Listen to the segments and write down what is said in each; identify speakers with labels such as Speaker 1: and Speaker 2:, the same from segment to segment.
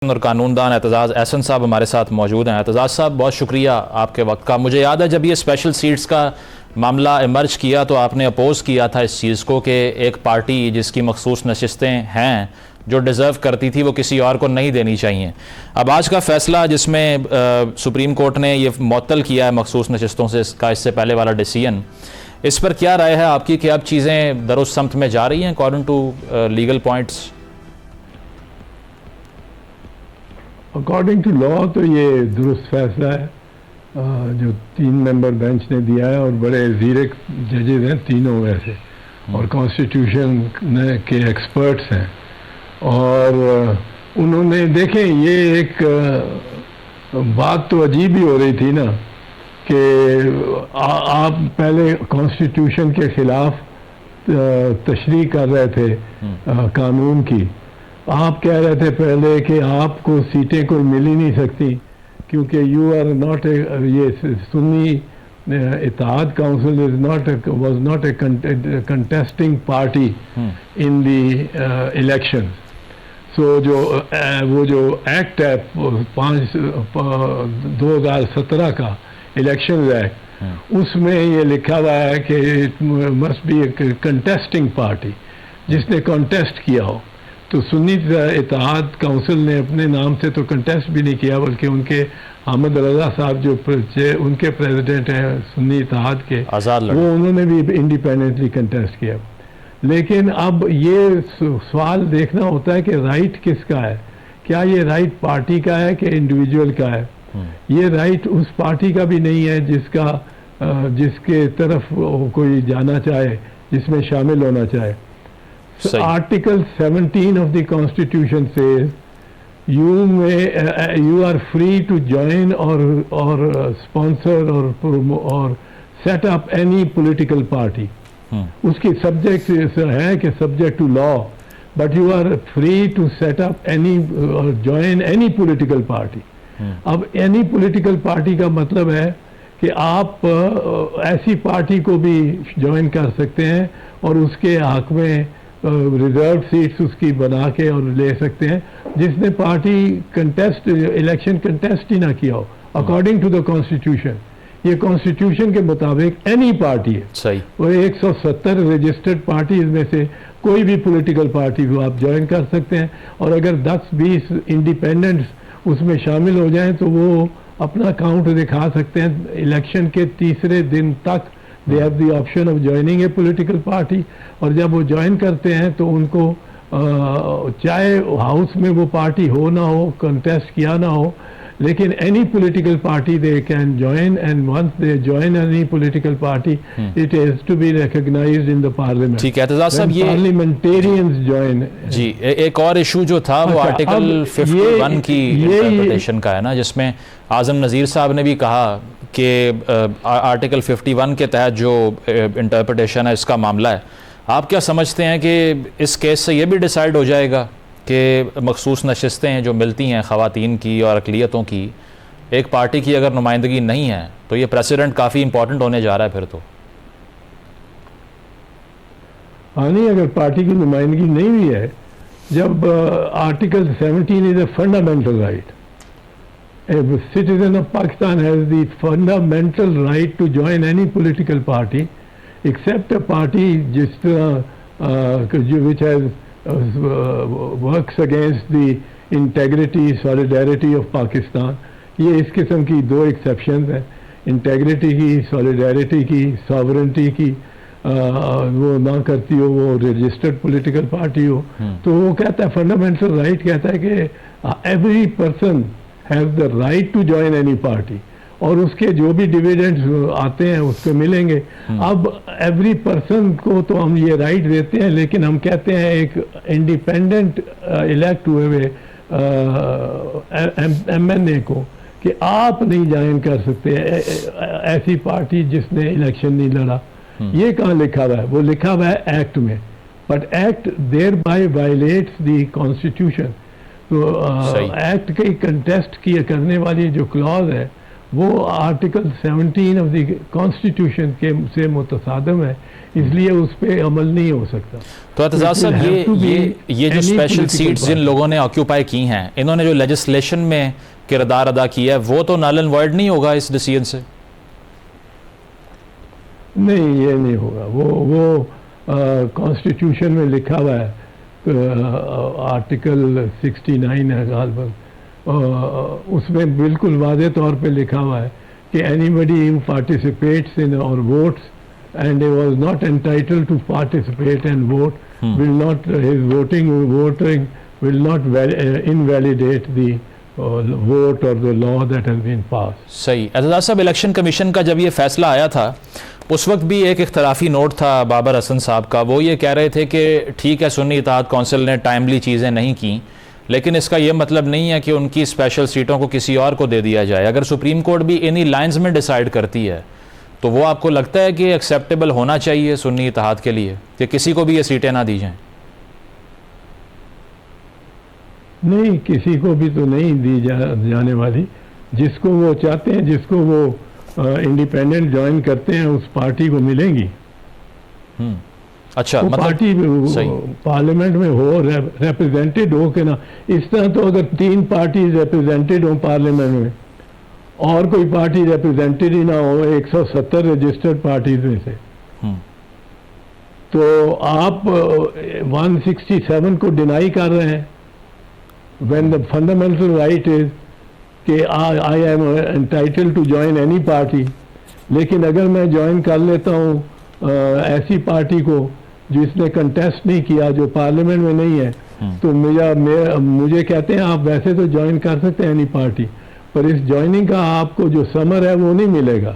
Speaker 1: और कानूनदान एतजाज़ एहसन साहब हमारे साथ मौजूद हैं। एतजाज़ साहब, बहुत शुक्रिया आपके वक्त का। मुझे याद है जब ये स्पेशल सीट्स का मामला इमर्ज किया तो आपने अपोज़ किया था इस चीज़ को कि एक पार्टी जिसकी मखसूस नशिस्तें हैं जो डिज़र्व करती थी वो किसी और को नहीं देनी चाहिए। अब आज का फ़ैसला जिसमें सुप्रीम कोर्ट ने ये मुअत्तल किया है मखसूस नशिस्तों से का इससे पहले वाला डिसीजन, इस पर क्या राय है आपकी कि अब चीज़ें दुरुस्त समत में जा रही हैं according to legal points?
Speaker 2: According to law तो ये दुरुस्त फैसला है जो 3 मेंबर बेंच ने दिया है और बड़े ज़ीरक जजेज हैं तीनों वैसे और कॉन्स्टिट्यूशन के एक्सपर्ट्स हैं और उन्होंने देखें ये एक बात तो अजीब ही हो रही थी ना कि आप पहले कॉन्स्टिट्यूशन के खिलाफ तशरीह कर रहे थे कानून की। आप कह रहे थे पहले कि आपको सीटें कोई मिल ही नहीं सकती क्योंकि यू आर नॉट ये Sunni Ittehad council was not a contesting party in the election. So वो जो एक्ट है 2017 का इलेक्शन एक्ट, उसमें ये लिखा हुआ है कि it must be A contesting party जिसने कॉन्टेस्ट किया हो। तो सुन्नी इत्तेहाद काउंसिल ने अपने नाम से तो कंटेस्ट भी नहीं किया बल्कि उनके अहमद रजा साहब जो उनके प्रेसिडेंट हैं सुन्नी इत्तेहाद के, वो उन्होंने भी इंडिपेंडेंटली कंटेस्ट किया। लेकिन अब ये सवाल देखना होता है कि राइट किसका है, क्या ये राइट पार्टी का है कि इंडिविजुअल का है। ये राइट उस पार्टी का भी नहीं है जिसके तरफ कोई जाना चाहे, जिसमें शामिल होना चाहे। So Article 17 of the Constitution says you are free to join or sponsor or set up any political party. उसकी subject है कि subject to law, but you are free to set up any or join any political party. अब any political party का मतलब है कि आप ऐसी पार्टी को भी ज्वाइन कर सकते हैं और उसके हक में रिजर्व सीट्स उसकी बना के और ले सकते हैं जिसने पार्टी इलेक्शन कंटेस्ट ही ना किया हो अकॉर्डिंग टू द कॉन्स्टिट्यूशन। ये कॉन्स्टिट्यूशन के मुताबिक एनी पार्टी है, सही, वो 170 रजिस्टर्ड पार्टीज में से कोई भी पॉलिटिकल पार्टी को आप ज्वाइन कर सकते हैं और अगर 10-20 इंडिपेंडेंट्स उसमें शामिल हो जाएं तो वो अपना काउंट दिखा सकते हैं। इलेक्शन के तीसरे दिन तक they have the option of joining A political party और जब वो ज्वाइन करते हैं तो उनको चाहे हाउस में वो पार्टी हो ना हो, कंटेस्ट किया ना हो, लेकिन any political party they can join and once they join any political party it is to be recognized in the parliament.
Speaker 1: ठीक है एतजाज़ साहब, ये
Speaker 2: पार्लियामेंटियंस ज्वाइन
Speaker 1: जी एक और इशू जो था वो आर्टिकल 51 की इंटरप्रिटेशन का है ना, जिसमें आज़म नज़ीर साहब ने भी कहा कि आर्टिकल 51 के तहत जो इंटरप्रिटेशन है इसका मामला है। आप क्या समझते हैं कि इस केस से ये भी डिसाइड हो जाएगा कि मखसूस नशिस्तें जो मिलती हैं ख़वातीन की और अक़लियतों की, एक पार्टी की अगर नुमाइंदगी नहीं है तो ये प्रेसिडेंट काफ़ी इंपॉर्टेंट होने जा रहा है फिर तो?
Speaker 2: हाँ, नहीं, अगर पार्टी की नुमाइंदगी नहीं भी है, जब article 17 is a fundamental right, a citizen of Pakistan has the fundamental right to join any political party except a party जिस तरह which has works against the integrity solidarity of Pakistan। ये इस किस्म की 2 एक्सेप्शंस हैं, integrity की, solidarity की, sovereignty की वो ना करती हो, वो रजिस्टर्ड पॉलिटिकल पार्टी हो। तो वो कहता है फंडामेंटल राइट कहता है कि every person have the right to join any party और उसके जो भी डिविडेंड्स आते हैं उसको मिलेंगे। अब एवरी पर्सन को तो हम ये राइट देते हैं, लेकिन हम कहते हैं एक इंडिपेंडेंट इलेक्ट हुए हुए MNA को कि आप नहीं ज्वाइन कर सकते ऐसी पार्टी जिसने इलेक्शन नहीं लड़ा। ये कहाँ लिखा हुआ है? वो लिखा हुआ है एक्ट में, but act thereby violates the constitution. तो एक्ट के कंटेस्ट की करने वाली जो क्लॉज है वो आर्टिकल 17 ऑफ द कॉन्स्टिट्यूशन के से मुतसादम है, इसलिए उस पर अमल नहीं हो सकता।
Speaker 1: तो एतजाज साहब, ये जो स्पेशल सीट्स जिन लोगों ने ऑक्यूपाई की हैं, इन्होंने जो लेजिस्लेशन में किरदार अदा किया है, वो तो नल एंड वॉइड नहीं होगा इस डिसीजन से?
Speaker 2: नहीं, ये नहीं होगा। वो कॉन्स्टिट्यूशन में लिखा हुआ है, आर्टिकल 69 है गालबन, उसमें बिल्कुल वादे तौर पे लिखा हुआ है कि एनीबडी हु पार्टिसिपेट्स इन और votes and he was not entitled to participate and vote will not his voting will not invalidate the vote or the law that has been passed.
Speaker 1: सही। एतजाज साहब, इलेक्शन कमीशन का जब ये फैसला आया था उस वक्त भी एक इख्तलाफी नोट था बाबर हसन साहब का। वो ये कह रहे थे कि ठीक है, सुन्नी इत्तेहाद कौंसिल ने टाइमली चीज़ें नहीं की, लेकिन इसका ये मतलब नहीं है कि उनकी स्पेशल सीटों को किसी और को दे दिया जाए। अगर सुप्रीम कोर्ट भी इन्हीं लाइंस में डिसाइड करती है तो वो आपको लगता है कि एक्सेप्टेबल होना चाहिए सुन्नी इत्तेहाद के लिए कि किसी को भी ये सीटें ना दी जाएं?
Speaker 2: नहीं, किसी को भी तो नहीं दी जाने वाली। जिसको वो चाहते हैं, जिसको वो इंडिपेंडेंट ज्वाइन करते हैं, उस पार्टी को मिलेंगी।
Speaker 1: अच्छा,
Speaker 2: मतलब पार्टी पार्लियामेंट में हो, रिप्रेजेंटेड हो के ना। इस तरह तो अगर 3 पार्टी रिप्रेजेंटेड हो पार्लियामेंट में और कोई पार्टी रिप्रेजेंटेड ही ना हो 170 रजिस्टर्ड पार्टीज में से, तो आप 167 को डिनाई कर रहे हैं, when the fundamental right is कि I am entitled to join any party. लेकिन अगर मैं ज्वाइन कर लेता हूँ ऐसी पार्टी को जिसने कंटेस्ट नहीं किया, जो पार्लियामेंट में नहीं है, तो मुझे कहते हैं आप वैसे तो ज्वाइन कर सकते हैं एनी पार्टी, पर इस ज्वाइनिंग का आपको जो समर है वो नहीं मिलेगा,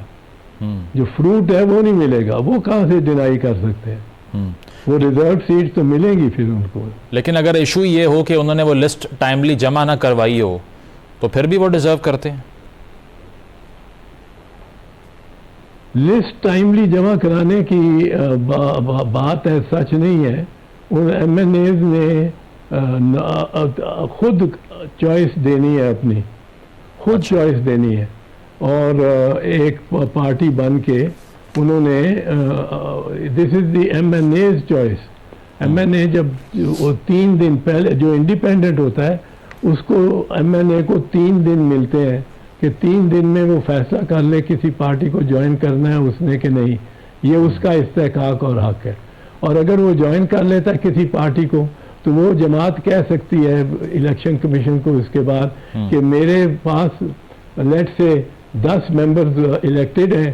Speaker 2: जो फ्रूट है वो नहीं मिलेगा। वो कहाँ से डिनाई कर सकते हैं? वो रिजर्व सीट तो मिलेंगी फिर उनको।
Speaker 1: लेकिन अगर इशू ये हो कि उन्होंने वो लिस्ट टाइमली जमा ना करवाई हो तो फिर भी वो डिजर्व करते हैं?
Speaker 2: लिस्ट टाइमली जमा कराने की बात है, सच नहीं है। उन MNAs ने खुद चॉइस देनी है, अपनी खुद चॉइस देनी है, और एक पार्टी बन के उन्होंने this is the MNA's choice. MNA जब 3 दिन पहले, जो इंडिपेंडेंट होता है उसको MNA को 3 दिन मिलते हैं कि 3 दिन में वो फैसला कर ले किसी पार्टी को ज्वाइन करना है उसने कि नहीं। ये उसका इस्तेहकाक और हक है। और अगर वो ज्वाइन कर लेता है किसी पार्टी को, तो वो जमात कह सकती है इलेक्शन कमीशन को उसके बाद कि मेरे पास लेट से 10 मेंबर्स इलेक्टेड हैं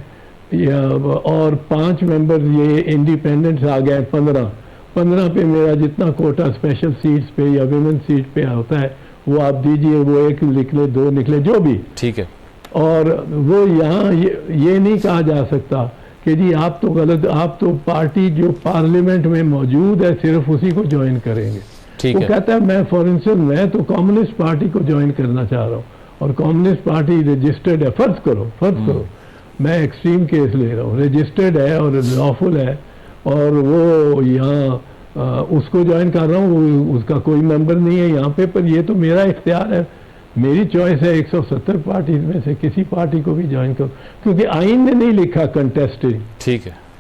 Speaker 2: और 5 मेंबर्स ये इंडिपेंडेंट्स आ गए, 15 पे मेरा जितना कोटा स्पेशल सीट्स पे या विमेन सीट पे होता है वो आप दीजिए, वो 1 निकले 2 निकले जो भी,
Speaker 1: ठीक है। और
Speaker 2: वो यहाँ ये नहीं कहा जा सकता कि जी आप तो गलत, आप तो पार्टी जो पार्लियामेंट में मौजूद है सिर्फ उसी को ज्वाइन करेंगे। वो कहता है मैं फॉर इंस्टेंस मैं तो कम्युनिस्ट पार्टी को ज्वाइन करना चाह रहा हूँ और कम्युनिस्ट पार्टी रजिस्टर्ड है, फर्ज करो मैं एक्सट्रीम केस ले रहा हूँ, रजिस्टर्ड है और लॉफुल है और वो यहाँ उसको ज्वाइन कर रहा हूँ, उसका कोई मेंबर नहीं है यहाँ पे, पर ये तो मेरा इख्तियार है, मेरी चॉइस है 170 पार्टी में से किसी पार्टी को भी ज्वाइन करो, क्योंकि आइन ने नहीं लिखा कंटेस्टिंग।
Speaker 1: ठीक है।